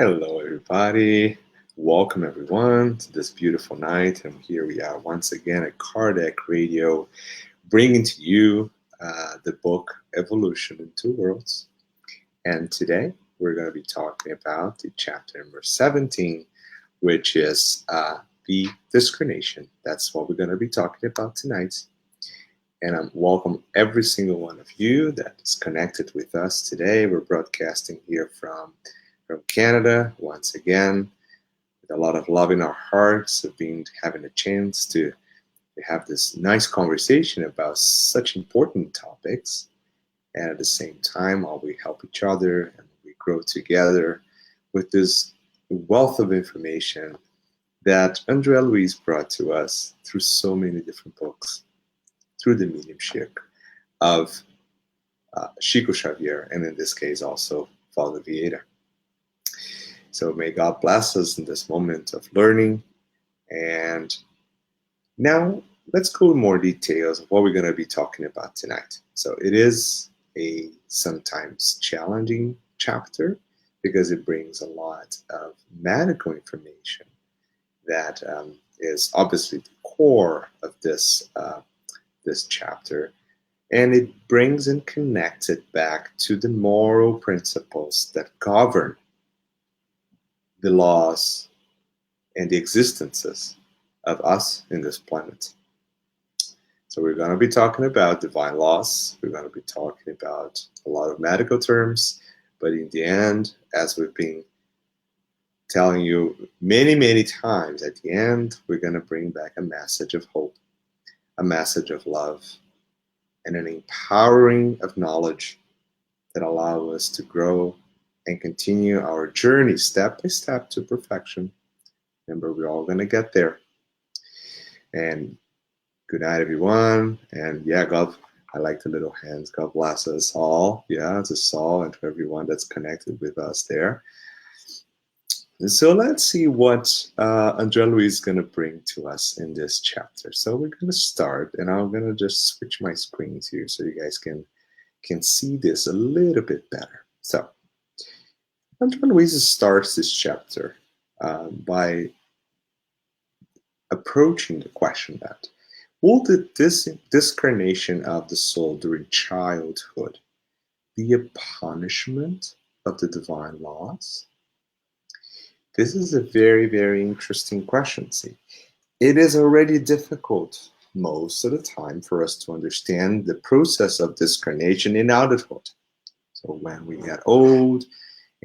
Hello, everybody. Welcome, everyone, to this beautiful night. And here we are once again at Kardec Radio, bringing to you the book Evolution in Two Worlds. And today we're going to be talking about the chapter number 17, which is the Discarnation. That's what we're going to be talking about tonight. And I welcome every single one of you that is connected with us today. We're broadcasting here from Canada once again, with a lot of love in our hearts of having a chance to have this nice conversation about such important topics. And at the same time, while we help each other and we grow together with this wealth of information that Andrea Luiz brought to us through so many different books, through the mediumship of Chico Xavier, and in this case also Father Vieira. So may God bless us in this moment of learning. And now let's go into more details of what we're going to be talking about tonight. So it is a sometimes challenging chapter because it brings a lot of medical information that is obviously the core of this chapter. And it brings and connects it back to the moral principles that govern the laws and the existences of us in this planet. So we're going to be talking about divine laws. We're going to be talking about a lot of medical terms. But in the end, as we've been telling you many, many times, at the end, we're going to bring back a message of hope, a message of love, and an empowering of knowledge that allow us to grow and continue our journey step by step to perfection. Remember, we're all going to get there. And good night, everyone. And yeah, God, I like the little hands. God bless us all. Yeah, to Saul and to everyone that's connected with us there. And so let's see what Andrea Luiz is going to bring to us in this chapter. So we're going to start, and I'm going to just switch my screens here so you guys can see this a little bit better. So Andrea Luiz starts this chapter by approaching the question that, will the discarnation of the soul during childhood be a punishment of the divine laws? This is a very, very interesting question. See, it is already difficult most of the time for us to understand the process of discarnation in adulthood. So when we get old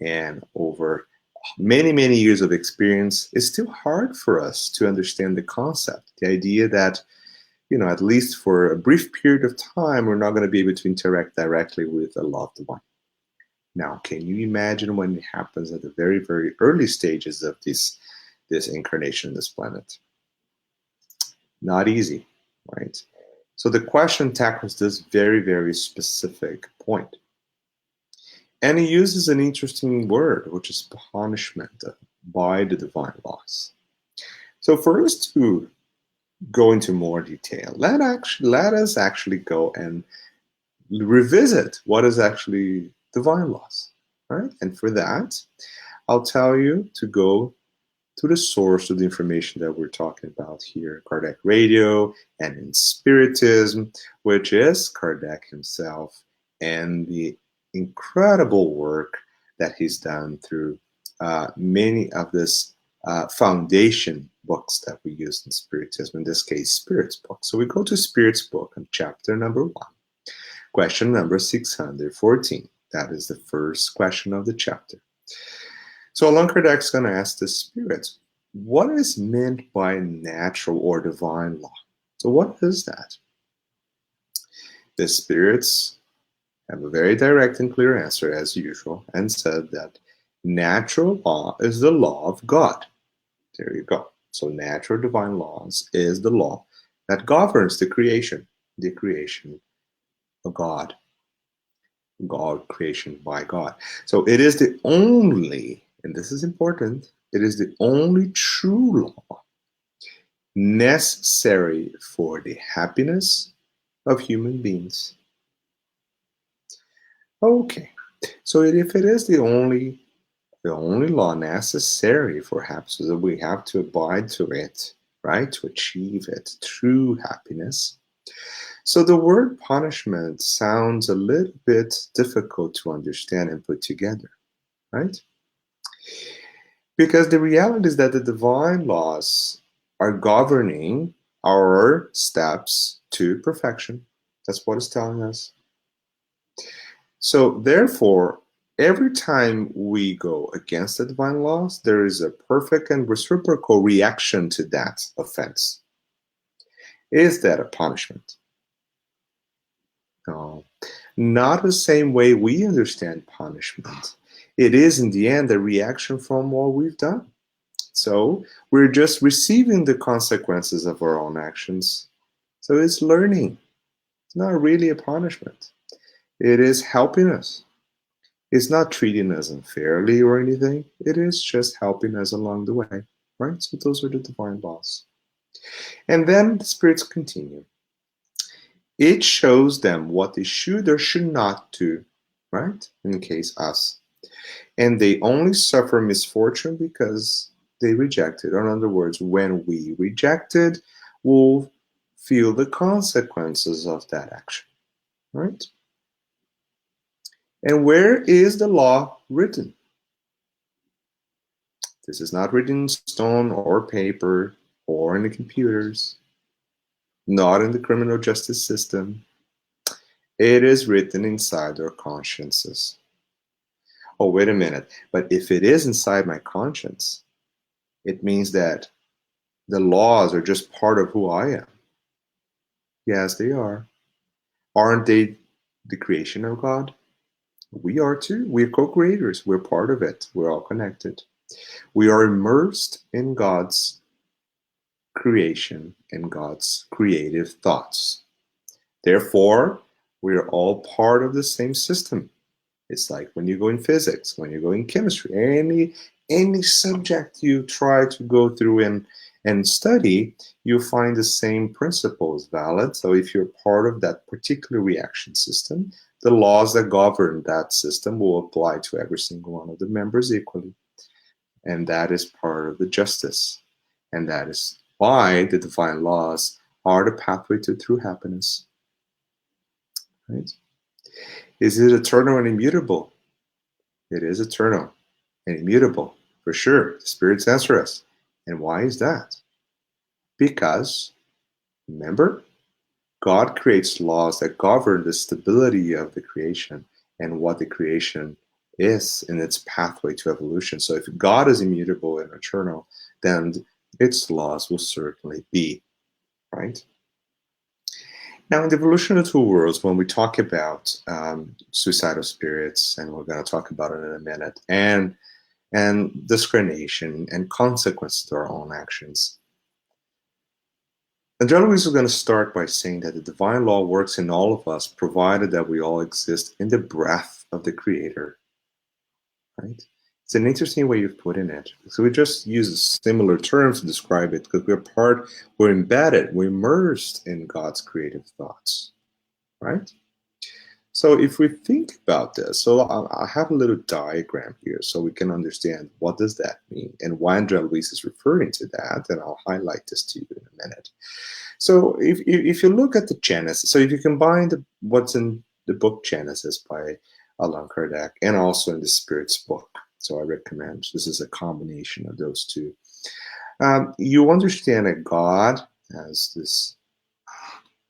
and over many, many years of experience, it's still hard for us to understand the concept, the idea that, at least for a brief period of time, we're not going to be able to interact directly with a loved one. Now, can you imagine when it happens at the very, very early stages of this incarnation on this planet? Not easy, right? So the question tackles this very, very specific point. And he uses an interesting word, which is punishment by the divine laws. So for us to go into more detail, let us actually go and revisit what is actually divine laws, right? And for that, I'll tell you to go to the source of the information that we're talking about here, Kardec Radio and in Spiritism, which is Kardec himself and the incredible work that he's done through many of this foundation books that we use in Spiritism, in this case, Spirit's book. So we go to Spirit's book and chapter number 1, question number 614. That is the first question of the chapter. So Allan Kardec's going to ask the spirits, what is meant by natural or divine law? So what is that? The spirits have a very direct and clear answer, as usual, and said that natural law is the law of God. There you go. So natural divine laws is the law that governs the creation of God. God, creation by God. So it is the only, and this is important, it is the only true law necessary for the happiness of human beings. Okay, so if it is the only the only law necessary for happiness, so that we have to abide to it, right, to achieve it, true happiness. So the word punishment sounds a little bit difficult to understand and put together, right? Because the reality is that the divine laws are governing our steps to perfection. That's what it's telling us. So therefore, every time we go against the divine laws, there is a perfect and reciprocal reaction to that offense. Is that a punishment? No, not the same way we understand punishment. It is, in the end, a reaction from what we've done. So we're just receiving the consequences of our own actions. So it's learning. It's not really a punishment. It is helping us. It's not treating us unfairly or anything. It is just helping us along the way, right? So those are the divine laws. And then the spirits continue. It shows them what they should or should not do, right? In case us. And they only suffer misfortune because they rejected. Or in other words, when we rejected, we'll feel the consequences of that action, right? And where is the law written? This is not written in stone or paper or in the computers, not in the criminal justice system. It is written inside our consciences. Oh, wait a minute. But if it is inside my conscience, it means that the laws are just part of who I am. Yes, they are. Aren't they the creation of God? We are too. We're co-creators. We're part of it. We're all connected. We are immersed in God's creation and God's creative thoughts. Therefore, we're all part of the same system. It's like when you go in physics, when you go in chemistry, any subject you try to go through and study, you find the same principles valid. So if you're part of that particular reaction system, the laws that govern that system will apply to every single one of the members equally. And that is part of the justice. And that is why the divine laws are the pathway to true happiness. Right? Is it eternal and immutable? It is eternal and immutable, for sure. The spirits answer us. And why is that? Because, remember, God creates laws that govern the stability of the creation and what the creation is in its pathway to evolution. So if God is immutable and eternal, then its laws will certainly be, right? Now, in the evolution of the two worlds, when we talk about suicidal spirits, and we're going to talk about it in a minute, and discarnation and consequences to our own actions, and Luiz is going to start by saying that the divine law works in all of us, provided that we all exist in the breath of the Creator. Right? It's an interesting way of putting it. So we just use similar terms to describe it because we're embedded, we're immersed in God's creative thoughts. Right? So if we think about this, so I have a little diagram here so we can understand what does that mean and why Luiz is referring to that, and I'll highlight this to you in a minute. So if you look at the Genesis, so if you combine what's in the book Genesis by Allan Kardec and also in the Spirit's book, so I recommend this is a combination of those two, you understand that God has this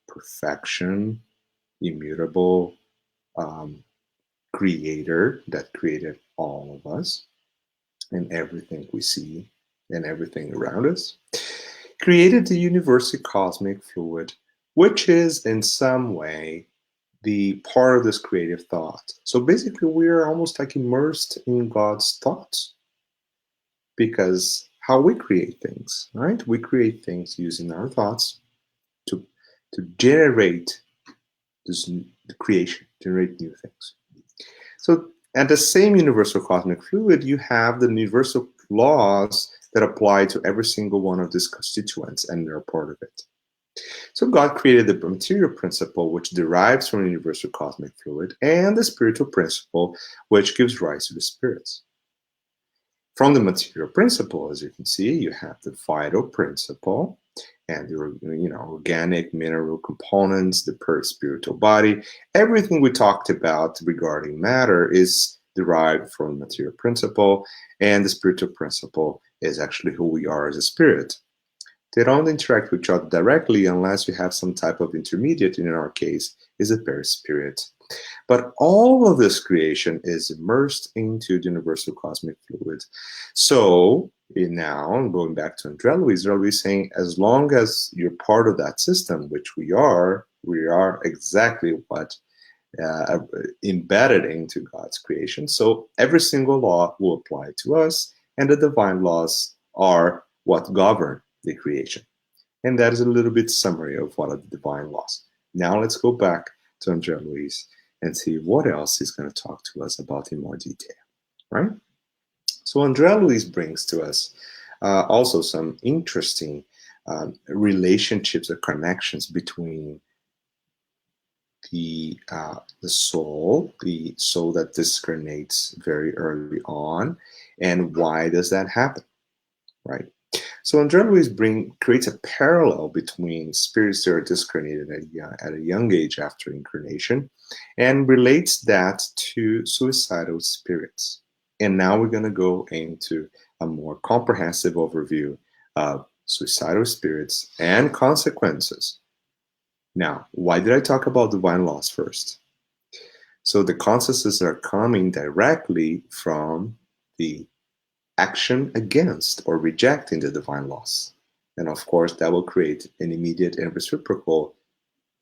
perfection, immutable creator that created all of us and everything we see and everything around us, created the universal cosmic fluid, which is in some way the part of this creative thought. So basically, we're almost like immersed in God's thoughts, because how we create things, right? We create things using our thoughts to generate this creation, generate new things. So at the same universal cosmic fluid, you have the universal laws that apply to every single one of these constituents, and they're part of it. So God created the material principle, which derives from the universal cosmic fluid, and the spiritual principle, which gives rise to the spirits. From the material principle, as you can see, you have the vital principle and the organic mineral components, the perispiritual body. Everything we talked about regarding matter is derived from the material principle, and the spiritual principle is actually who we are as a spirit. They don't interact with each other directly unless you have some type of intermediate, in our case, is a perispirit. But all of this creation is immersed into the universal cosmic fluid. So now, going back to Luiz saying, as long as you're part of that system, which we are exactly what embedded into God's creation. So every single law will apply to us, and the divine laws are what govern the creation. And that is a little bit summary of what are the divine laws. Now let's go back to Luiz and see what else he's going to talk to us about in more detail, right? So Luiz brings to us also some interesting relationships or connections between the soul that discarnates very early on, and why does that happen, right? So Luiz creates a parallel between spirits that are discarnated at a young age after incarnation, and relates that to suicidal spirits. And now we're going to go into a more comprehensive overview of suicidal spirits and consequences. Now, why did I talk about divine laws first? So the consequences are coming directly from the action against or rejecting the divine laws. And of course, that will create an immediate and reciprocal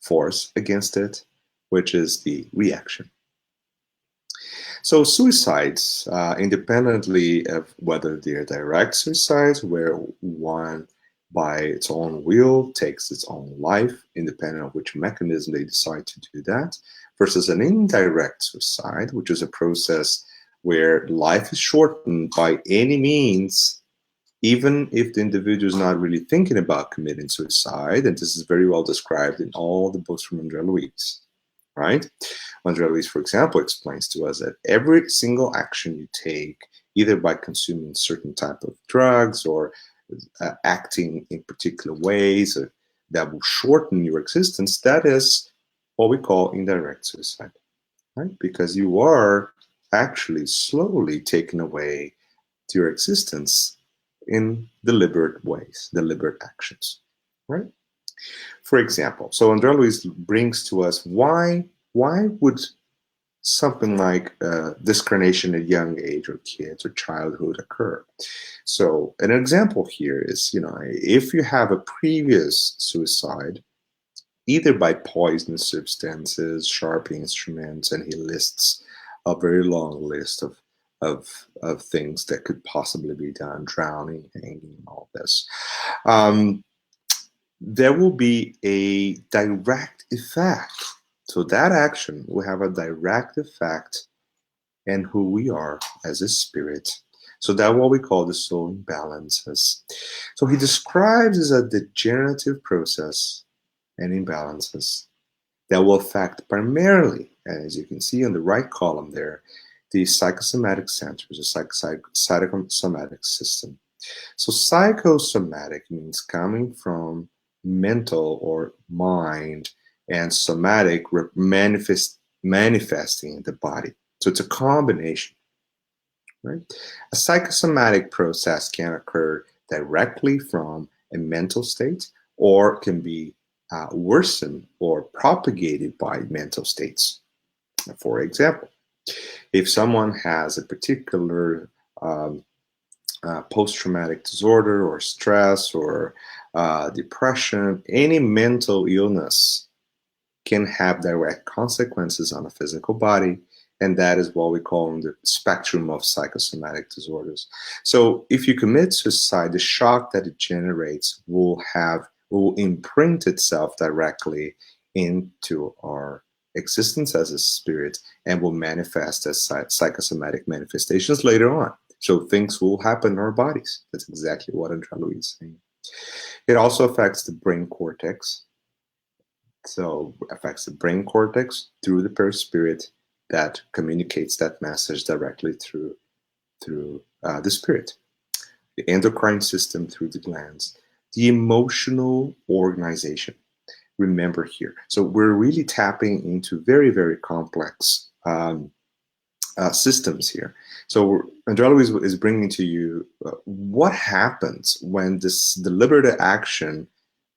force against it, which is the reaction. So suicides, independently of whether they're direct suicides, where one by its own will takes its own life, independent of which mechanism they decide to do that, versus an indirect suicide, which is a process where life is shortened by any means, even if the individual is not really thinking about committing suicide. And this is very well described in all the books from Luiz, right? Luiz, for example, explains to us that every single action you take, either by consuming certain type of drugs or acting in particular ways that will shorten your existence, that is what we call indirect suicide, right? Because you are actually slowly taken away to your existence in deliberate ways, deliberate actions, right? For example, so Luiz brings to us why would something like discarnation at young age or kids or childhood occur. So an example here is, if you have a previous suicide, either by poisonous substances, sharp instruments, and he lists a very long list of things that could possibly be done, drowning, hanging, all this. There will be a direct effect. So that action will have a direct effect in who we are as a spirit. So that's what we call the soul imbalances. So he describes as a degenerative process and imbalances that will affect primarily, as you can see on the right column there, the psychosomatic centers, the psychosomatic system. So psychosomatic means coming from mental or mind, and somatic manifesting in the body. So it's a combination, right? A psychosomatic process can occur directly from a mental state, or can be worsened or propagated by mental states. For example, if someone has a particular post-traumatic disorder or stress or depression, any mental illness can have direct consequences on the physical body, and that is what we call the spectrum of psychosomatic disorders. So if you commit suicide, the shock that it generates will imprint itself directly into our existence as a spirit and will manifest as psychosomatic manifestations later on. So things will happen in our bodies. That's exactly what Luiz is saying. It also affects the brain cortex. So affects the brain cortex through the perispirit that communicates that message directly through through the spirit, the endocrine system through the glands, the emotional organization. Remember here. So we're really tapping into very, very complex systems here. So Andrea Luiz is bringing to you what happens when this deliberate action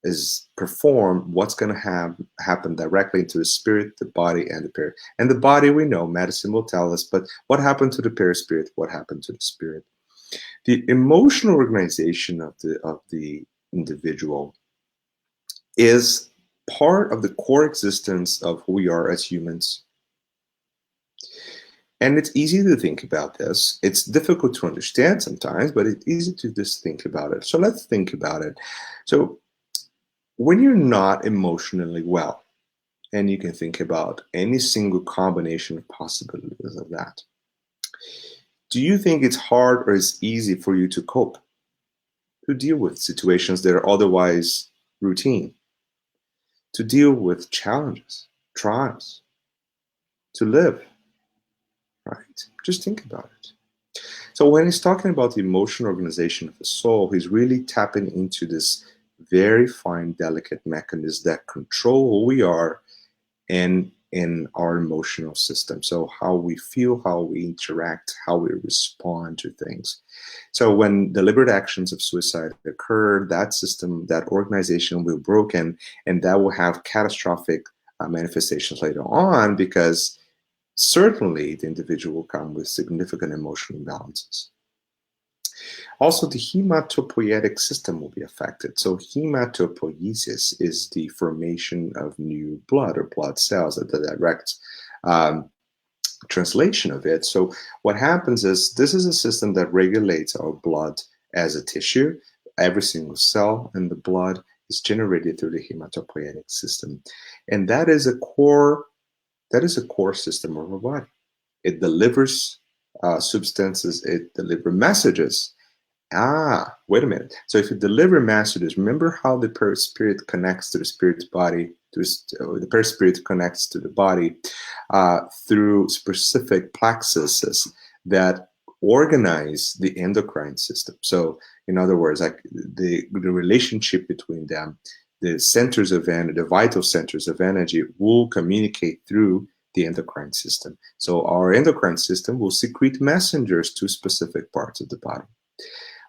is performed, what's going to happen directly into the spirit, the body, and the perisprit. And the body, we know, medicine will tell us, but what happened to the perisprit? What happened to the spirit? The emotional organization of the individual is part of the core existence of who we are as humans. And it's easy to think about this. It's difficult to understand sometimes, but it's easy to just think about it. So let's think about it. So when you're not emotionally well, and you can think about any single combination of possibilities of that, do you think it's hard or it's easy for you to cope, to deal with situations that are otherwise routine, to deal with challenges, trials, to live, right? Just think about it. So when he's talking about the emotional organization of the soul, he's really tapping into this very fine, delicate mechanism that control who we are and in our emotional system. So how we feel, how we interact, how we respond to things. So when deliberate actions of suicide occur, that system, that organization will be broken, and that will have catastrophic manifestations later on, because certainly the individual will come with significant emotional imbalances. Also, the hematopoietic system will be affected. So hematopoiesis is the formation of new blood or blood cells, the direct translation of it. So what happens is this is a system that regulates our blood as a tissue. Every single cell in the blood is generated through the hematopoietic system. And that is a core system of our body. It delivers substances, it delivers messages. Wait a minute. So if you deliver messages, remember how the perispirit connects to the spirit's body, the perispirit connects to the body through specific plexuses that organize the endocrine system. So in other words, like the relationship between them, the centers of energy, the vital centers of energy will communicate through the endocrine system. So our endocrine system will secrete messengers to specific parts of the body.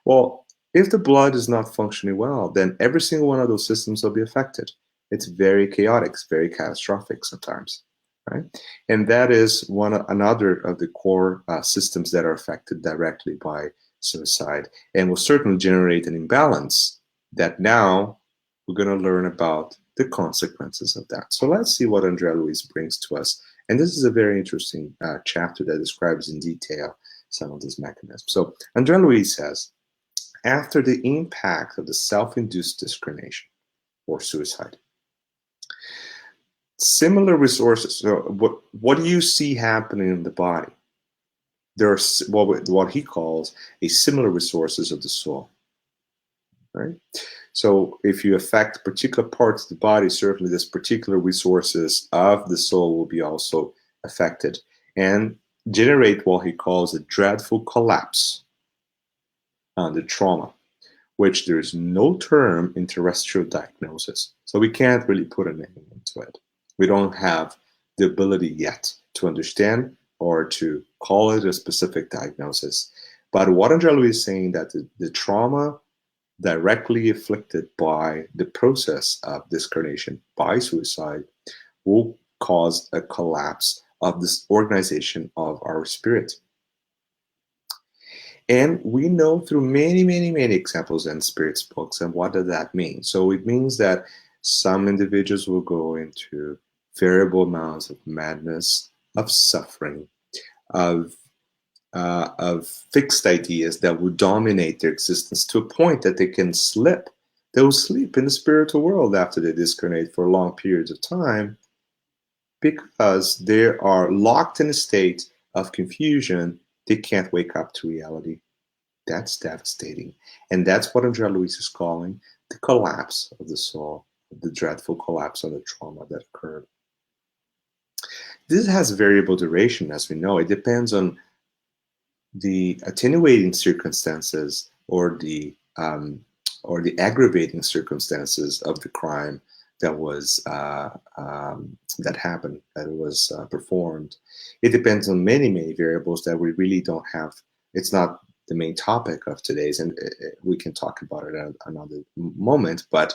Well, if the blood is not functioning well, then every single one of those systems will be affected. It's very chaotic, it's very catastrophic sometimes, right? And that is another of the core systems that are affected directly by suicide, and will certainly generate an imbalance that now we're going to learn about the consequences of that. So let's see what Andrea Luiz brings to us. And this is a very interesting chapter that describes in detail some of these mechanisms. So Andrea Luiz says, after the impact of the self-induced discarnation or suicide, similar resources. So what do you see happening in the body? There are what he calls a similar resources of the soul, right? So if you affect particular parts of the body, certainly this particular resources of the soul will be also affected and generate what he calls a dreadful collapse under trauma, which there is no term in terrestrial diagnosis. So we can't really put a name into it. We don't have the ability yet to understand or to call it a specific diagnosis. But what Andrea Luiz is saying that the trauma directly afflicted by the process of discarnation, by suicide, will cause a collapse of this organization of our spirit. And we know through many, many, many examples in spirits books. And what does that mean? So it means that some individuals will go into variable amounts of madness, of suffering, of fixed ideas that will dominate their existence to a point that they can slip. They will sleep in the spiritual world after they discarnate for long periods of time, because they are locked in a state of confusion. They can't wake up to reality. That's devastating. And that's what Andrea Luiz is calling the collapse of the soul, the dreadful collapse of the trauma that occurred. This has variable duration, as we know. It depends on the attenuating circumstances or the aggravating circumstances of the crime that was that happened, that was performed. It depends on many variables that we really don't have. It's not the main topic of today's, and we can talk about it at another moment. But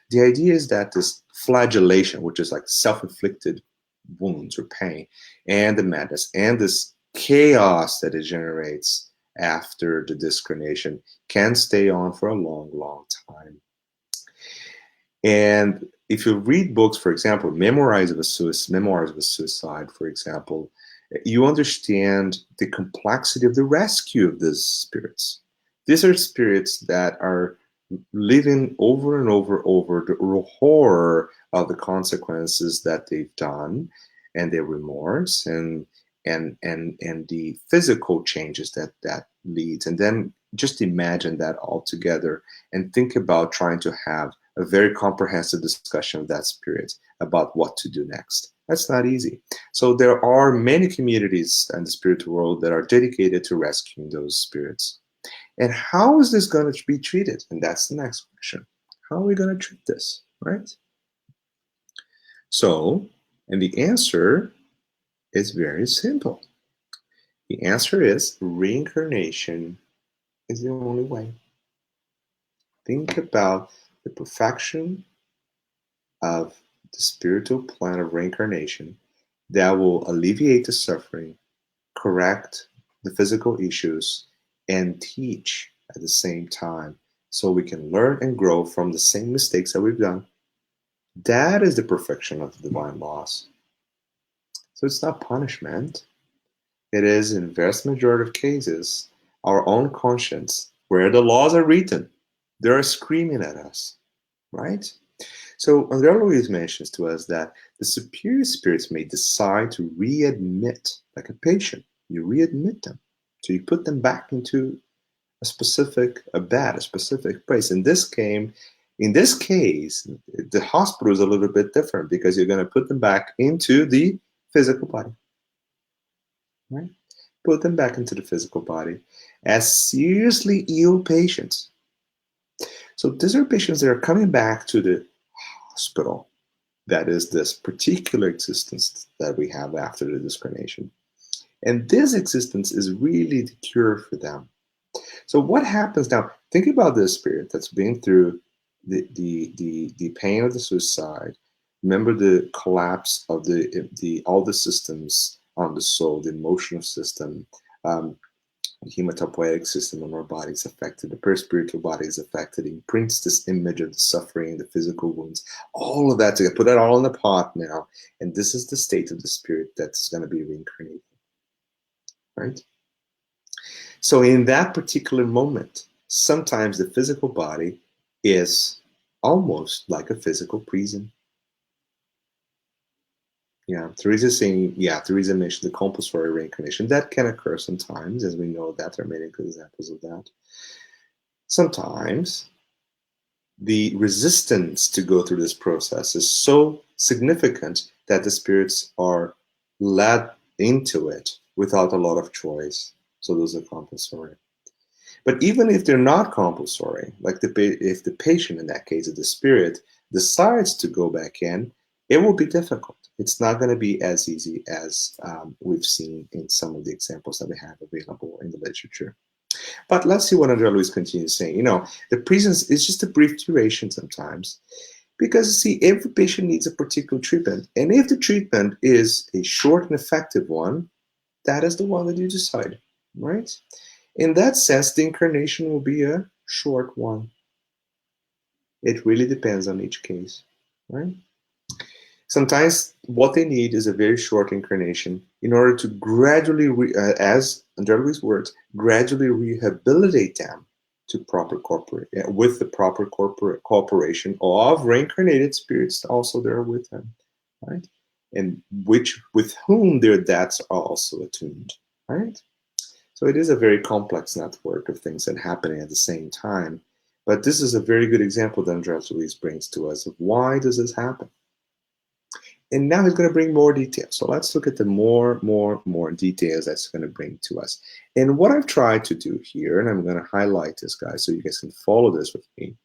the idea is that this flagellation, which is like self-inflicted wounds or pain, and the madness, and this chaos that it generates after the discarnation can stay on for a long time. And if you read books, for example, Memoirs of a Suicide, for example, you understand the complexity of the rescue of these spirits. These are spirits that are living over and over the horror of the consequences that they've done, and their remorse, and the physical changes that leads. And then just imagine that all together and think about trying to have a very comprehensive discussion of that spirit about what to do next. That's not easy. So there are many communities in the spiritual world that are dedicated to rescuing those spirits. And how is this going to be treated? And that's the next question. How are we going to treat this, right? So, and the answer is very simple. The answer is reincarnation is the only way. Think about the perfection of the spiritual plan of reincarnation that will alleviate the suffering, correct the physical issues, and teach at the same time, so we can learn and grow from the same mistakes that we've done. That is the perfection of the divine laws. So it's not punishment. It is, in the vast majority of cases, our own conscience, where the laws are written. They're screaming at us, right? So Andrea Luiz mentions to us that the superior spirits may decide to readmit, like a patient, you readmit them. So you put them back into a specific bed, a specific place. In this case, the hospital is a little bit different because you're going to put them back into the physical body, right? Put them back into the physical body as seriously ill patients. So these are patients that are coming back to the hospital. That is this particular existence that we have after the discarnation. And this existence is really the cure for them. So what happens now? Think about this spirit that's been through the pain of the suicide. Remember the collapse of the all the systems on the soul, the emotional system, the hematopoietic system of our body is affected, the perispiritual body is affected, it imprints this image of the suffering, the physical wounds, all of that together. Put that all in the pot now, and this is the state of the spirit that's going to be reincarnated, right? So in that particular moment, sometimes the physical body is almost like a physical prison. Yeah, Teresa mentioned the compulsory reincarnation. That can occur sometimes, as we know that there are many good examples of that. Sometimes the resistance to go through this process is so significant that the spirits are led into it without a lot of choice. So those are compulsory. But even if they're not compulsory, like if the patient, in that case, if the spirit decides to go back in, it will be difficult. It's not going to be as easy as we've seen in some of the examples that we have available in the literature. But let's see what Andrea Luiz continues saying. The prison is just a brief duration sometimes, because, see, every patient needs a particular treatment. And if the treatment is a short and effective one, that is the one that you decide, right? In that sense, the incarnation will be a short one. It really depends on each case, right? Sometimes what they need is a very short incarnation in order to gradually, as Andrea Luiz's words, gradually rehabilitate them to with the proper cooperation of reincarnated spirits also there with them, right? And with whom their debts are also attuned, right? So it is a very complex network of things that are happening at the same time. But this is a very good example that Andrea Luiz brings to us of why does this happen. And now he's going to bring more details. So let's look at the more details that's going to bring to us. And what I've tried to do here, and I'm going to highlight this, guys, so you guys can follow this with me.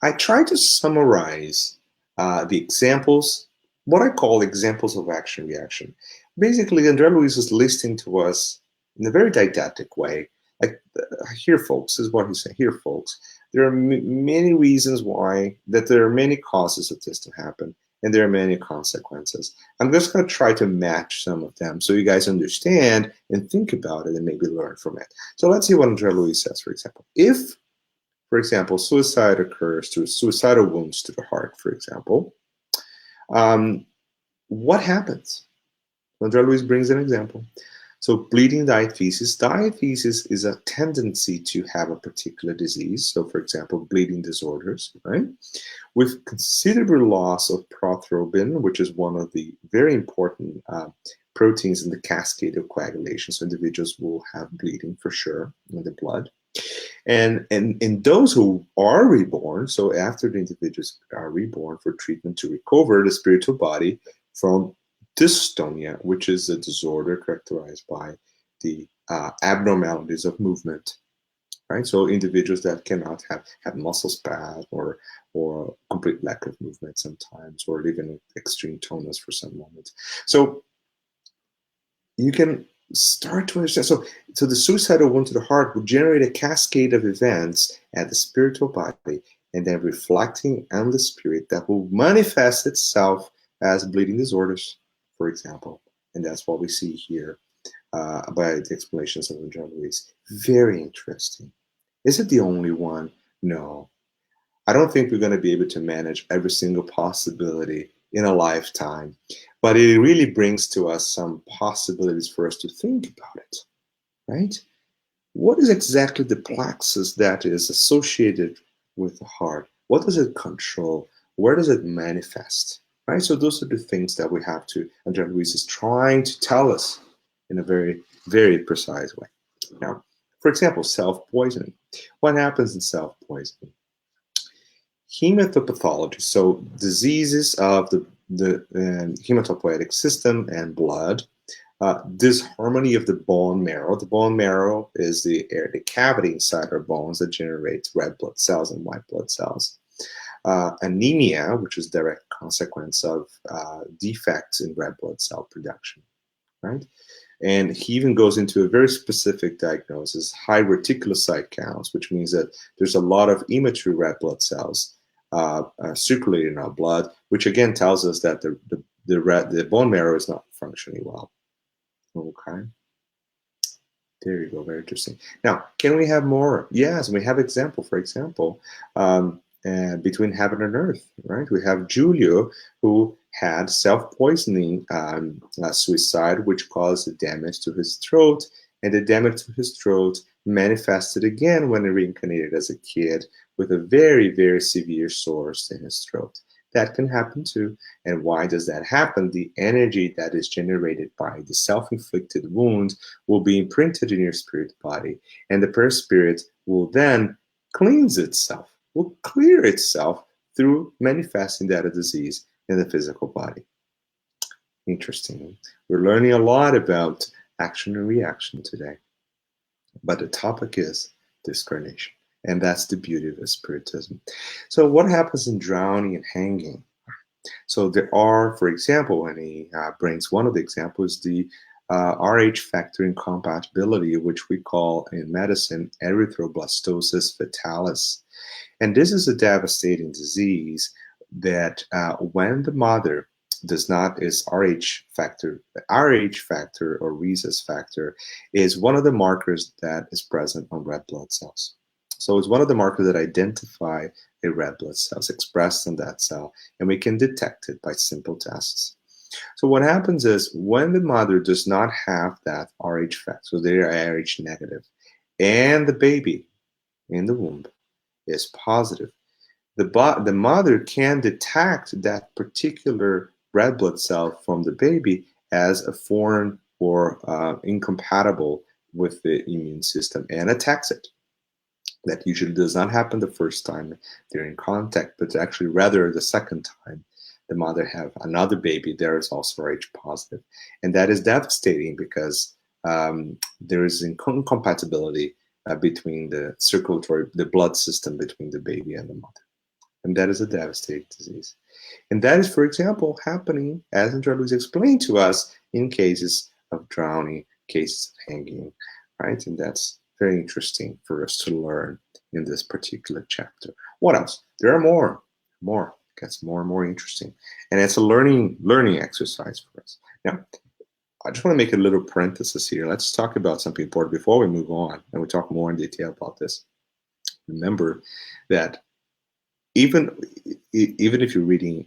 I tried to summarize the examples, what I call examples of action reaction. Basically, Andre Luiz is listing to us in a very didactic way. Like, here, folks, is what he's saying. Here, folks, there are many reasons why, that there are many causes of this to happen, and there are many consequences. I'm just going to try to match some of them so you guys understand and think about it and maybe learn from it. So let's see what Andre Luiz says, for example. If, for example, suicide occurs through suicidal wounds to the heart, for example, what happens? Andre Luiz brings an example. So bleeding diaphysis. Diaphysis is a tendency to have a particular disease. So, for example, bleeding disorders, right? With considerable loss of prothrombin, which is one of the very important proteins in the cascade of coagulation. So individuals will have bleeding for sure in the blood. And in those who are reborn, so after the individuals are reborn for treatment to recover the spiritual body from dystonia, which is a disorder characterized by the abnormalities of movement, right? So individuals that cannot have muscle spasm or complete lack of movement sometimes, or even extreme tonus for some moments. So you can start to understand. So the suicidal wound to the heart will generate a cascade of events at the spiritual body, and then reflecting on the spirit that will manifest itself as bleeding disorders, for example. And that's what we see here by the explanations of Andre Luiz. Very interesting. Is it the only one? No. I don't think we're going to be able to manage every single possibility in a lifetime, but it really brings to us some possibilities for us to think about it, right? What is exactly the plexus that is associated with the heart? What does it control? Where does it manifest? Right? So those are the things that we have to, Andre Luiz is trying to tell us in a very, very precise way. Now, for example, self-poisoning. What happens in self-poisoning? Hematopathology, so diseases of the hematopoietic system and blood, disharmony of the bone marrow. The bone marrow is the cavity inside our bones that generates red blood cells and white blood cells. Anemia, which is a direct consequence of defects in red blood cell production, right? And he even goes into a very specific diagnosis, high reticulocyte counts, which means that there's a lot of immature red blood cells circulating in our blood, which again tells us that the bone marrow is not functioning well. Okay. There you go. Very interesting. Now, can we have more? Yes, we have example. For example, between heaven and earth, right? We have Julio, who had self-poisoning suicide, which caused the damage to his throat, and the damage to his throat manifested again when he reincarnated as a kid with a very, very severe sores in his throat. That can happen too. And why does that happen? The energy that is generated by the self-inflicted wound will be imprinted in your spirit body, and the perispirit will then cleanse itself, will clear itself through manifesting that disease in the physical body. Interesting. We're learning a lot about action and reaction today. But the topic is discarnation. And that's the beauty of spiritism. So what happens in drowning and hanging? So there are, for example, and he brings one of the examples, the Rh factor incompatibility, which we call in medicine erythroblastosis fetalis. And this is a devastating disease that when the mother does not, is Rh factor or rhesus factor is one of the markers that is present on red blood cells. So it's one of the markers that identify a red blood cells expressed in that cell, and we can detect it by simple tests. So what happens is when the mother does not have that Rh factor, so they are Rh negative, and the baby in the womb is positive, the mother can detect that particular red blood cell from the baby as a foreign or incompatible with the immune system and attacks it. That usually does not happen the first time they're in contact, but actually rather the second time the mother have another baby, there is also Rh positive. And that is devastating because there is incompatibility between the blood system between the baby and the mother. And that is a devastating disease. And that is, for example, happening, as Andrea Luiz explained to us, in cases of drowning, cases of hanging, right? And that's very interesting for us to learn in this particular chapter. What else? There are more. It gets more and more interesting. And it's a learning exercise for us. Now, I just want to make a little parenthesis here. Let's talk about something important before we move on and we talk more in detail about this. Remember that even if you're reading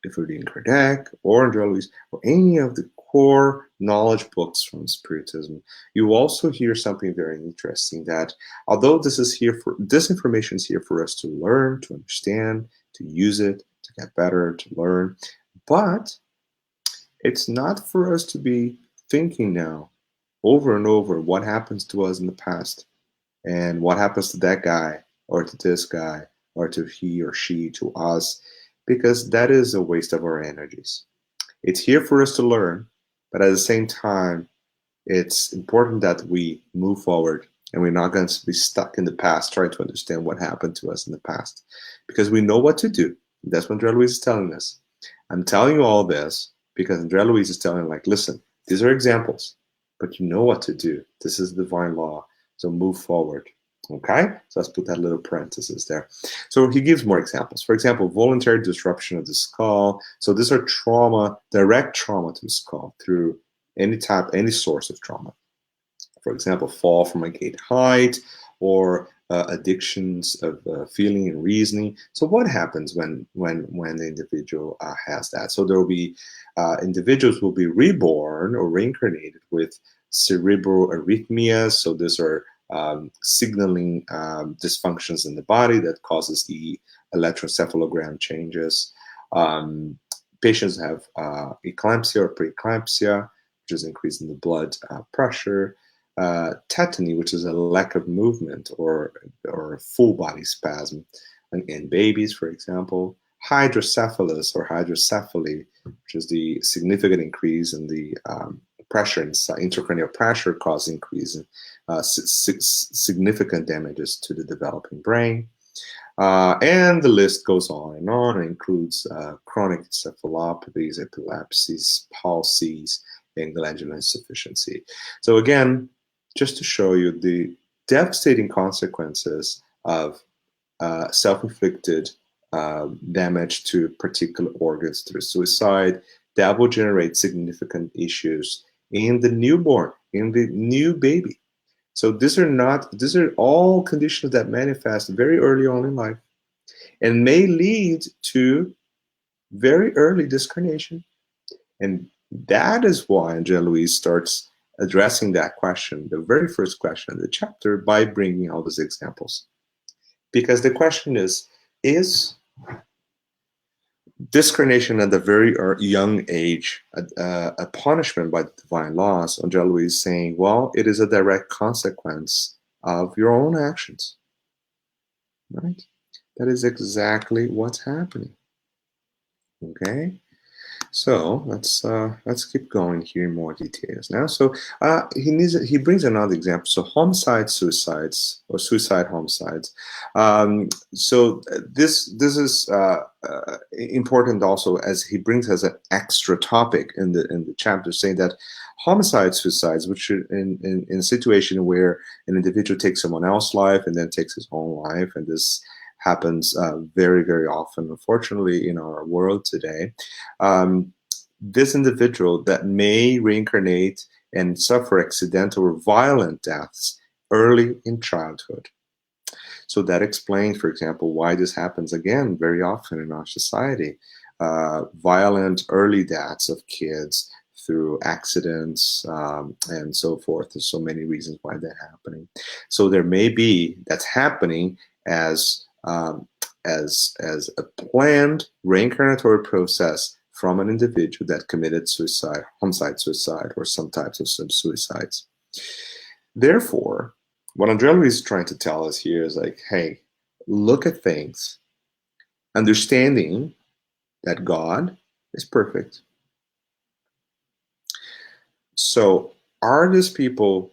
Kardec or Andrea Luiz or any of the core knowledge books from Spiritism, you also hear something very interesting, that although this information is here for us to learn, to understand, to use it, to get better, to learn, but it's not for us to be thinking now over and over what happens to us in the past and what happens to that guy or to this guy or to he or she, to us, because that is a waste of our energies. It's here for us to learn, but at the same time, it's important that we move forward and we're not going to be stuck in the past trying to understand what happened to us in the past, because we know what to do. That's what Andrea Luiz is telling us. I'm telling you all this because Andrea Luiz is telling, like, listen, these are examples, but you know what to do. This is divine law, so move forward. Okay, so let's put that little parenthesis there. So he gives more examples. For example, voluntary disruption of the skull. So these are trauma, direct trauma to the skull through any source of trauma. For example, fall from a gate height, or addictions of feeling and reasoning. So what happens when the individual has that? So there will be individuals will be reborn or reincarnated with cerebral arrhythmias. So these are signaling dysfunctions in the body that causes the electroencephalogram changes. Patients have eclampsia or preeclampsia, which is increasing the blood pressure. Tetany, which is a lack of movement or a full body spasm in babies, for example. Hydrocephalus or hydrocephaly, which is the significant increase in the pressure, intracranial pressure, cause increase in significant damages to the developing brain. And the list goes on and on. It includes chronic encephalopathies, epilepsies, palsies, and glandular insufficiency. So again, just to show you the devastating consequences of self-inflicted damage to particular organs through suicide, that will generate significant issues in the newborn, in the new baby. So these are all conditions that manifest very early on in life and may lead to very early discarnation. And that is why Andrea Luiz starts addressing that question, the very first question of the chapter, by bringing all these examples. Because the question is discarnation at a very young age a punishment by the divine laws? Andrea Luiz is saying, well, it is a direct consequence of your own actions, right? That is exactly what's happening. Okay, so let's keep going here in more details now. So he brings another example. So homicide, suicides, or suicide homicides. So this is important also, as he brings as an extra topic in the chapter, saying that homicide, suicides, which are in a situation where an individual takes someone else's life and then takes his own life, and this happens very, very often, unfortunately, in our world today. This individual that may reincarnate and suffer accidental or violent deaths early in childhood. So that explains, for example, why this happens again very often in our society. Violent early deaths of kids through accidents and so forth. There's so many reasons why that's happening. So there may be that's happening as a planned reincarnatory process from an individual that committed suicide, homicide, suicide, or some types of suicides. Therefore, what Andrea Luiz is trying to tell us here is like, hey, look at things, understanding that God is perfect. So are these people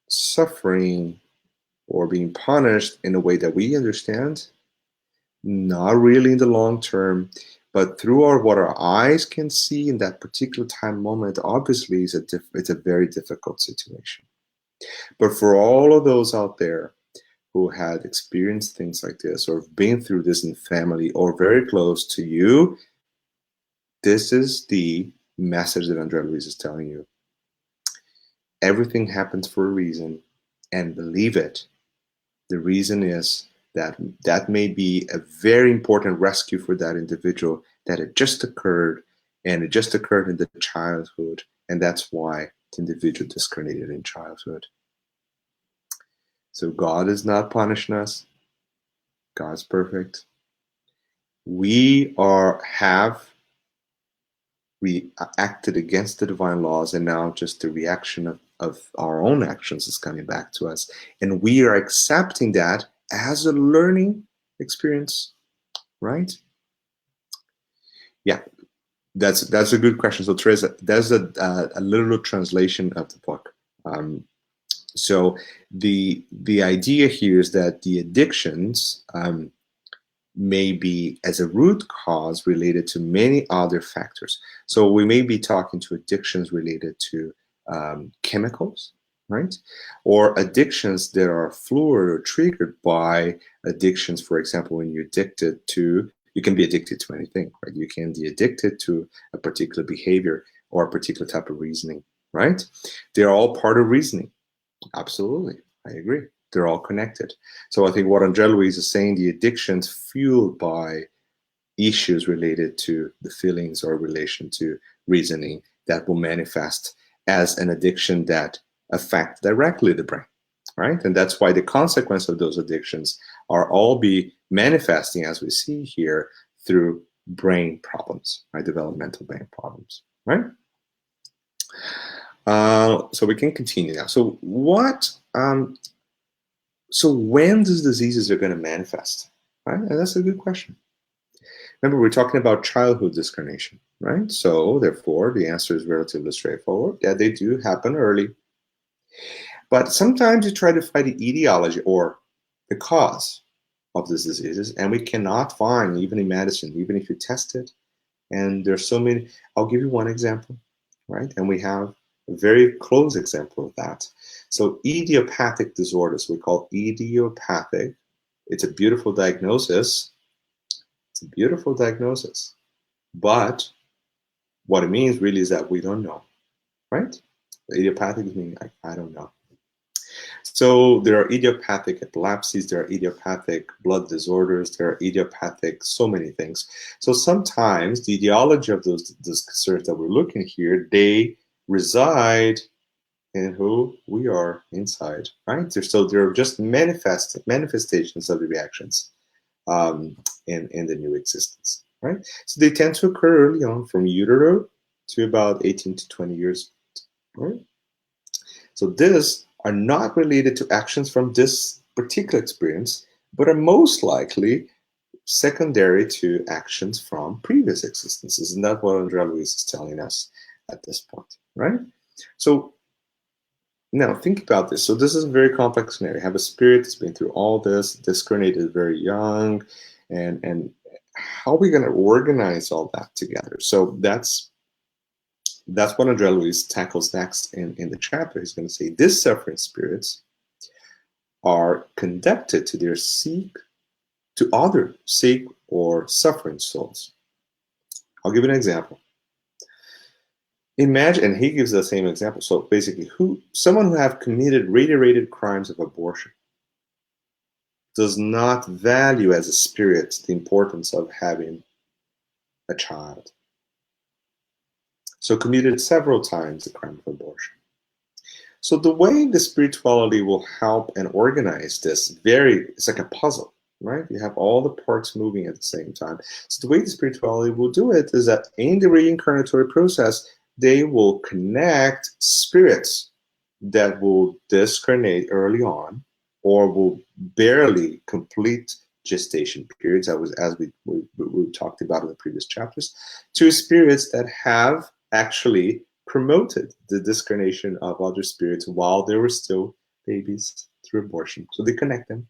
suffering or being punished in a way that we understand? Not really in the long term, but through what our eyes can see in that particular time moment, obviously it's a very difficult situation. But for all of those out there who had experienced things like this or been through this in family or very close to you, this is the message that Andrea Luiz is telling you. Everything happens for a reason, and believe it. The reason is that may be a very important rescue for that individual, that it just occurred, and it just occurred in the childhood, and that's why the individual discarnated in childhood. So God is not punishing us. God's perfect. We acted against the divine laws, and now just the reaction of our own actions is coming back to us, and we are accepting that as a learning experience, right? Yeah, that's a good question. So Teresa, there's a literal translation of the book. So the idea here is that the addictions may be as a root cause related to many other factors. So we may be talking to addictions related to chemicals, right? Or addictions that are fluid or triggered by addictions. For example, when you're addicted to, you can be addicted to anything, right? You can be addicted to a particular behavior or a particular type of reasoning, right? They're all part of reasoning. Absolutely, I agree. They're all connected. So I think what Andrea Luiz is saying, the addictions fueled by issues related to the feelings or relation to reasoning that will manifest as an addiction that affect directly the brain, right? And that's why the consequence of those addictions are all be manifesting, as we see here, through brain problems, right? Developmental brain problems, right? So we can continue now. So what? So when these diseases are going to manifest, right? And that's a good question. Remember, we're talking about childhood discarnation, right? So therefore, the answer is relatively straightforward. Yeah, they do happen early. But sometimes you try to find the etiology or the cause of these diseases, and we cannot find, even in medicine, even if you test it. And there's so many. I'll give you one example, right? And we have a very close example of that. So idiopathic disorders, we call idiopathic. It's a beautiful diagnosis. It's a beautiful diagnosis. But what it means really is that we don't know, right? Idiopathic means I don't know. So there are idiopathic epilepsies, there are idiopathic blood disorders, there are idiopathic so many things. So sometimes the etiology of those disorders that we're looking here, they reside in who we are inside, right? They're just manifestations of the reactions in the new existence, right? So they tend to occur early on, from utero to about 18 to 20 years, right? So these are not related to actions from this particular experience, but are most likely secondary to actions from previous existences. And that's what Andrea Luiz is telling us at this point, right? So now think about this. So this is a very complex scenario. You have a spirit that's been through all this, discarnated very young, and how are we going to organize all that together? So that's what Andrea Luiz tackles next in the chapter. He's going to say these suffering spirits are conducted to their other sick or suffering souls. I'll give you an example. Imagine, and he gives the same example. So basically, someone who have committed reiterated crimes of abortion does not value as a spirit the importance of having a child. So committed several times the crime of abortion. So the way the spirituality will help and organize this, it's like a puzzle, right? You have all the parts moving at the same time. So the way the spirituality will do it is that in the reincarnatory process, they will connect spirits that will discarnate early on or will barely complete gestation periods, as we talked about in the previous chapters, to spirits that have actually promoted the discarnation of other spirits while they were still babies through abortion. So they connect them.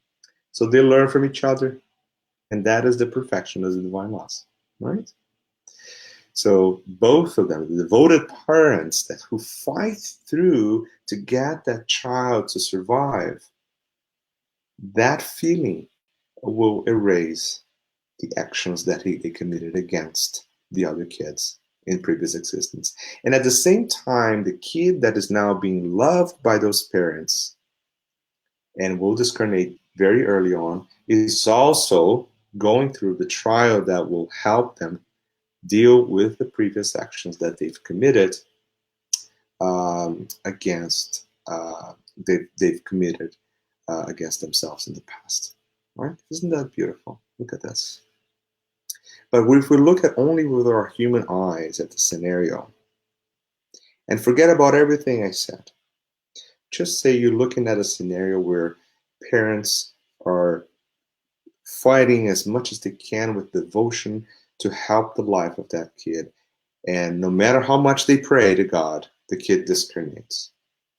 So they learn from each other. And that is the perfection of the divine laws, right? So both of them, the devoted parents that who fight through to get that child to survive, that feeling will erase the actions that they committed against the other kids in previous existence. And at the same time, the kid that is now being loved by those parents and will discarnate very early on is also going through the trial that will help them deal with the previous actions that they've committed against they've committed against themselves in the past. Right? Isn't that beautiful? Look at this. But if we look at only with our human eyes at the scenario and forget about everything I said, just say you're looking at a scenario where parents are fighting as much as they can with devotion to help the life of that kid. And no matter how much they pray to God, the kid discarnates.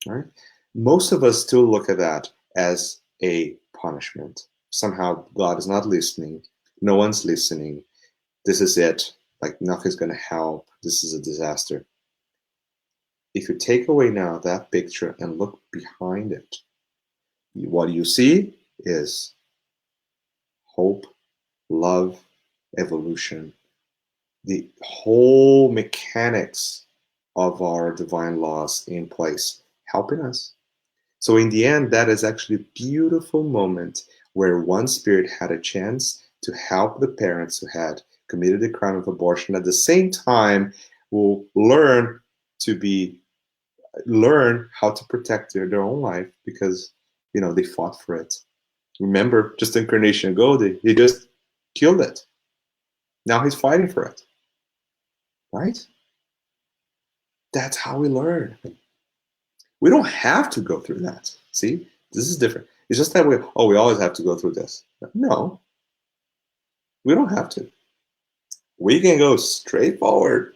Right? Most of us still look at that as a punishment. Somehow God is not listening. No one's listening. This is it. Like nothing's going to help. This is a disaster. If you take away now that picture and look behind it, what you see is hope, love, evolution, the whole mechanics of our divine laws in place, helping us. So in the end, that is actually a beautiful moment where one spirit had a chance to help the parents who had committed the crime of abortion. At the same time, will learn how to protect their own life because they fought for it. Remember, just an incarnation ago, they just killed it. Now he's fighting for it. Right? That's how we learn. We don't have to go through that. See, this is different. It's just that we always have to go through this. No, we don't have to. We can go straight forward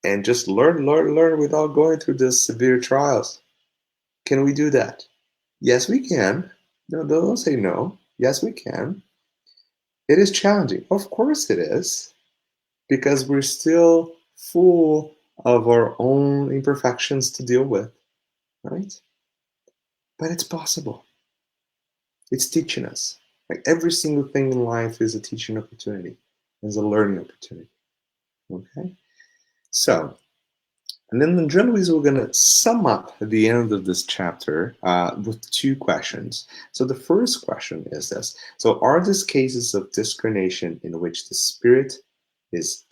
and just learn without going through these severe trials. Can we do that? Yes, we can. No, don't say no. Yes, we can. It is challenging. Of course it is. Because we're still full of our own imperfections to deal with, right? But it's possible. It's teaching us. Like every single thing in life is a teaching opportunity, is a learning opportunity. Okay? So, and then Luiz, we're going to sum up at the end of this chapter with two questions. So the first question is this. So are these cases of discarnation in which the spirit is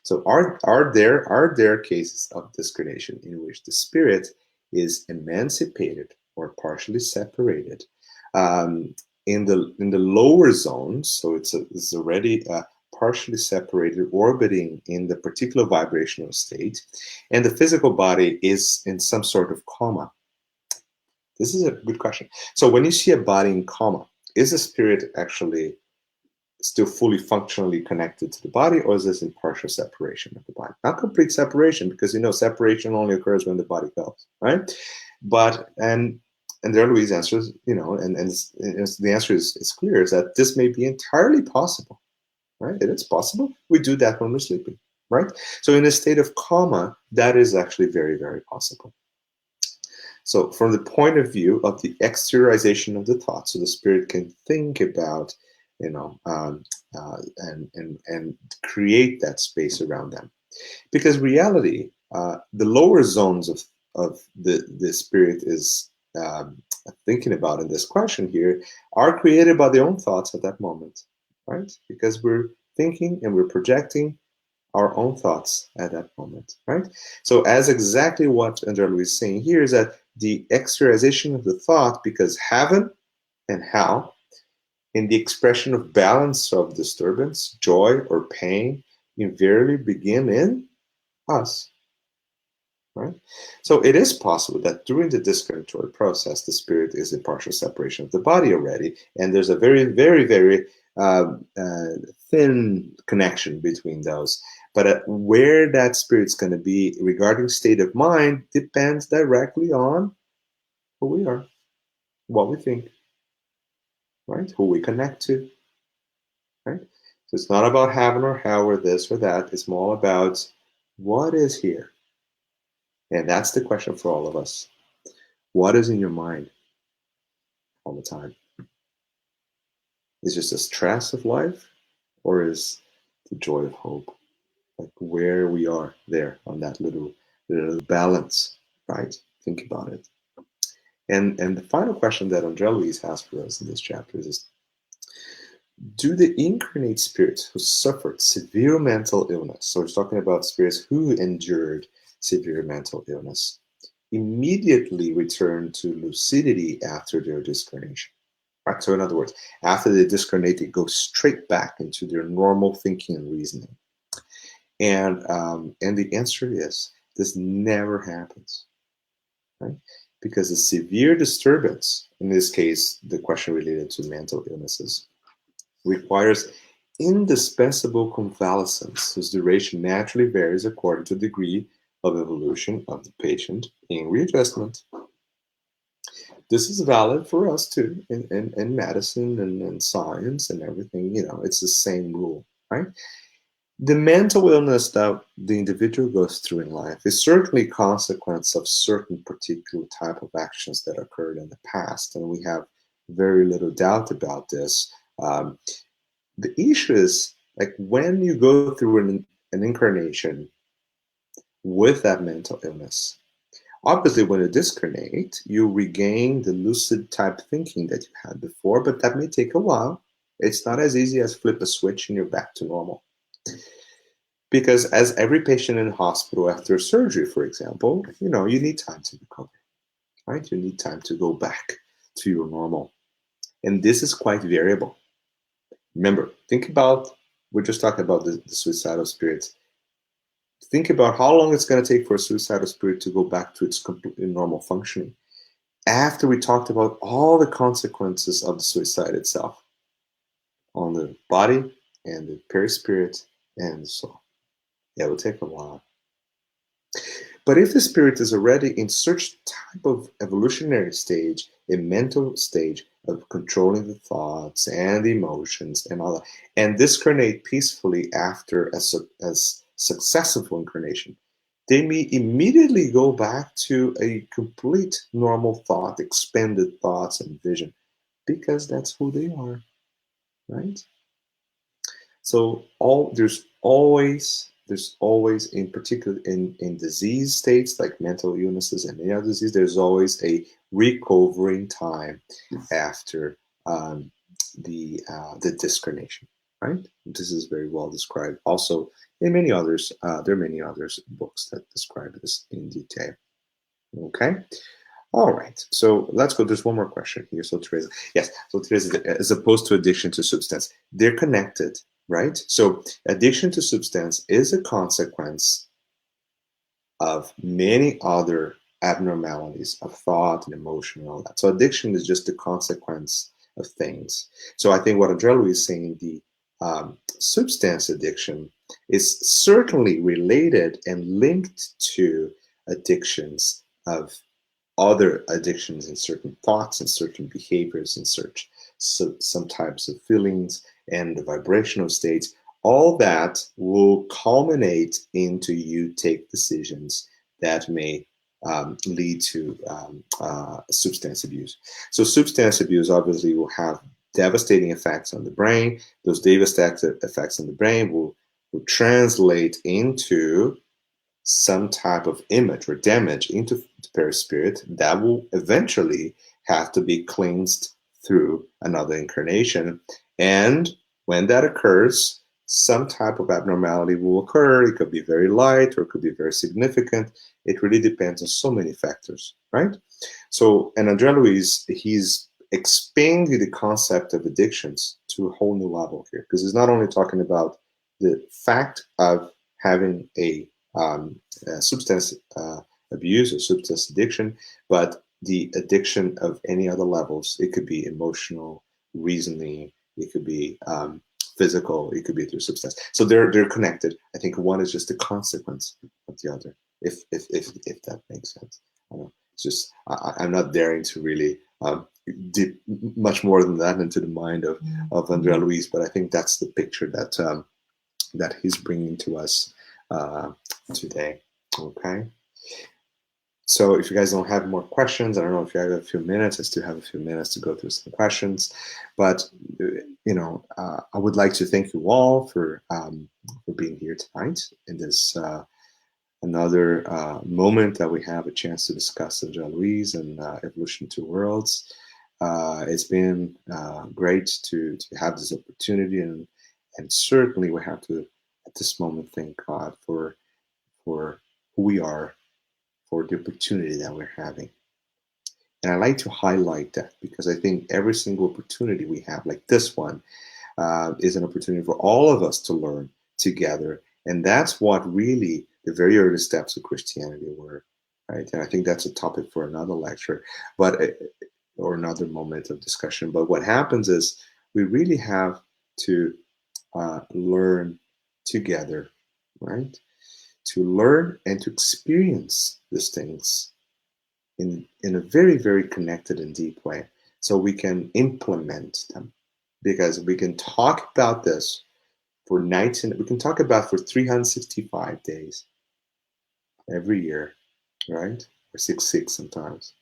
so are there cases of discarnation in which the spirit is emancipated or partially separated in the lower zones? So it's already partially separated, orbiting in the particular vibrational state, and the physical body is in some sort of coma. This is a good question. So when you see a body in coma, is the spirit actually still fully functionally connected to the body, or is this in partial separation of the body? Not complete separation, because separation only occurs when the body goes, right? But and there Luiz answers, and the answer is clear, is that this may be entirely possible, right? It is possible. We do that when we're sleeping, right? So in a state of coma, that is actually very, very possible. So from the point of view of the exteriorization of the thought, so the spirit can think about and create that space around them, because reality, the lower zones of the spirit is thinking about in this question here, are created by their own thoughts at that moment, right? Because we're thinking and we're projecting our own thoughts at that moment, right? So as exactly what Andrea Luiz is saying here is that the exteriorization of the thought, because heaven and hell, in the expression of balance of disturbance, joy, or pain, invariably begin in us. right? So it is possible that during the discarnatory process, the spirit is in partial separation of the body already, and there's a very, very, very thin connection between those. But where that spirit's going to be regarding state of mind depends directly on who we are, what we think, right? Who we connect to, right? So it's not about heaven or hell or this or that. It's more about what is here. And that's the question for all of us. What is in your mind all the time? Is just the stress of life, or is the joy of hope? Like where we are there on that little balance, right? Think about it. And the final question that Andrea Luiz has for us in this chapter is: do the incarnate spirits who suffered severe mental illness, so we're talking about spirits who endured severe mental illness, immediately return to lucidity after their discarnation? Right? So in other words, after they discarnate, they go straight back into their normal thinking and reasoning. And the answer is this never happens, right? Because a severe disturbance, in this case, the question related to mental illnesses, requires indispensable convalescence, whose duration naturally varies according to the degree of evolution of the patient in readjustment. This is valid for us too in medicine and science and everything. It's the same rule, right? The mental illness that the individual goes through in life is certainly a consequence of certain particular type of actions that occurred in the past, and we have very little doubt about this. The issue is, like, when you go through an incarnation with that mental illness, obviously when you discarnate, you regain the lucid type thinking that you had before, but that may take a while. It's not as easy as flip a switch and you're back to normal. Because as every patient in the hospital after surgery, for example, you need time to recover, right? You need time to go back to your normal. And this is quite variable. Remember, we're just talking about the suicidal spirit. Think about how long it's going to take for a suicidal spirit to go back to its completely normal functioning. After we talked about all the consequences of the suicide itself on the body and the perispirit and the soul. It will take a while. But if the spirit is already in such type of evolutionary stage, a mental stage of controlling the thoughts and the emotions and all that, and discarnate peacefully after a successful incarnation, they may immediately go back to a complete normal thought, expanded thoughts and vision, because that's who they are, right? So there's always, in particular in disease states like mental illnesses and any other disease, there's always a recovering time after the discarnation, right? This is very well described. Also, in many others, there are many others books that describe this in detail. Okay. All right. So let's go. There's one more question here. So Teresa, yes. So Teresa, as opposed to addiction to substance, they're connected, right? So addiction to substance is a consequence of many other abnormalities of thought and emotion and all that. So addiction is just a consequence of things. So I think what Andrea is saying, the substance addiction is certainly related and linked to addictions of other addictions in certain thoughts and certain behaviors and some types of feelings and the vibrational states. All that will culminate into you take decisions that may lead to substance abuse. So substance abuse obviously will have devastating effects on the brain. Those devastating effects on the brain will translate into some type of image or damage into the perispirit that will eventually have to be cleansed through another incarnation. And when that occurs, some type of abnormality will occur. It could be very light or it could be very significant. It really depends on so many factors, right? So, and Andrea Luiz, he's expanding the concept of addictions to a whole new level here, because he's not only talking about the fact of having a substance abuse or substance addiction, but the addiction of any other levels. It could be emotional, reasoning, it could be physical, it could be through substance. So they're connected. I think one is just a consequence of the other, if that makes sense. I don't know. It's just I'm not daring to really dip much more than that into the mind of Andrea Luiz, but I think that's the picture that that he's bringing to us today. Okay. So if you guys don't have more questions, I don't know if you have a few minutes. I still have a few minutes to go through some questions, but I would like to thank you all for being here tonight in this another moment that we have a chance to discuss Andrea Luiz and Evolution to Worlds. It's been great to have this opportunity, and certainly we have to at this moment thank God for who we are, for the opportunity that we're having. And I like to highlight that because I think every single opportunity we have, like this one, is an opportunity for all of us to learn together. And that's what really the very early steps of Christianity were, right? And I think that's a topic for another lecture, or another moment of discussion. But what happens is we really have to learn together, right? To learn and to experience these things in a very, very connected and deep way, so we can implement them. Because we can talk about this for nights, and we can talk about for 365 days every year, right? Or 6 sometimes.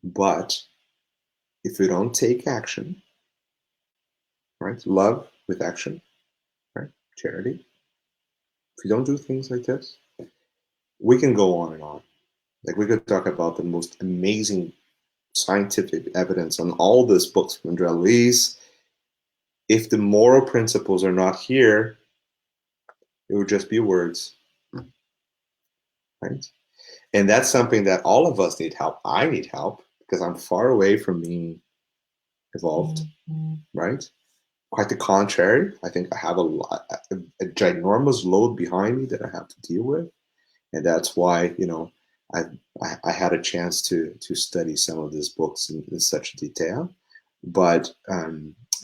But if we don't take action, right? Love with action, right? Charity. If we don't do things like this, we can go on and on. Like we could talk about the most amazing scientific evidence on all these books from Andrea Luiz. If the moral principles are not here, it would just be words, right? And that's something that all of us need help. I need help because I'm far away from being evolved, right? Quite the contrary. I think I have a ginormous load behind me that I have to deal with, and that's why I had a chance to study some of these books in such detail. But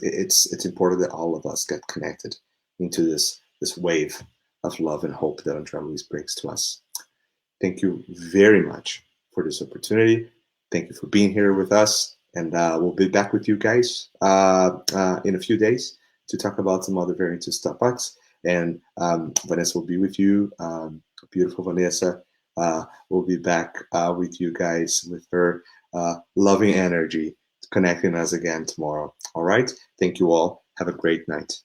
it's important that all of us get connected into this wave of love and hope that Andrea Luiz brings to us. Thank you very much for this opportunity. Thank you for being here with us, and we'll be back with you guys in a few days to talk about some other very interesting topics. And Vanessa will be with you. Beautiful Vanessa will be back with you guys with her loving energy, connecting us again tomorrow. All right. Thank you all. Have a great night.